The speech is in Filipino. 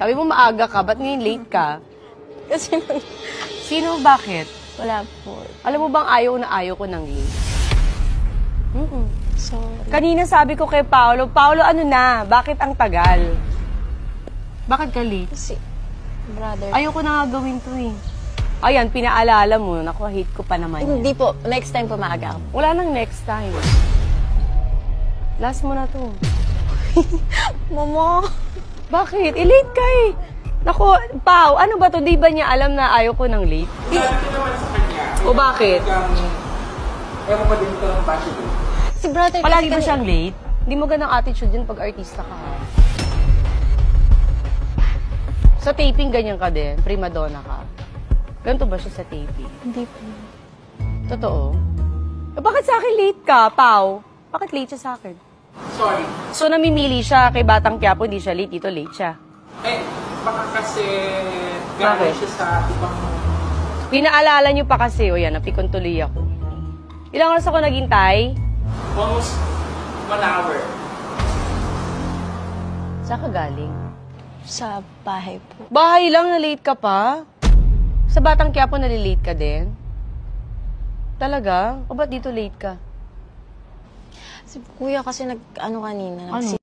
Sabi mo maaga ka, ba't ngayon late ka? Kasi Sino, bakit? wala po. Alam mo bang ayaw na ayaw ko ng late? Sorry. Kanina sabi ko kay Paolo, Paolo, ano na? Bakit ang tagal? Bakit ka late? Kasi, brother. Ayaw ko na nga gawin to eh. Ayan, pinaalala mo. Naku, hate ko pa naman yan. Hindi po. Next time po maaga ako. Wala nang next time. Last mo na to. Mama! Bakit? I-late ka eh. Naku, Pao, ano ba to? Di ba niya alam na ayaw ko ng late? Sabi naman sa kanya, O bakit? ewan ko din ito ng bashi ko. Si brother Palagi ba kasi siyang late? Hindi mo ganang attitude yun pag artista ka. Sa taping, ganyan ka din. Prima donna ka. Ganito ba siya sa taping? Hindi po. Totoo? Eh, bakit sa akin late ka, Pao? Bakit late siya sa akin? Sorry. So, namimili siya kay Batang Quiapo, hindi siya late. Dito late siya. Eh, baka kasi Bakit? galing siya sa ibang... Pinaalala niyo pa kasi, o yan, napikon tuloy ako. Ilang oras ako naghintay? Almost 1 hour. Saan ka galing? Sa bahay po. Bahay lang, na-late ka pa? Sa Batang Quiapo, nalilate ka din? Talaga? O ba't dito late ka? Si kuya kasi nag-ano kanina. Ano?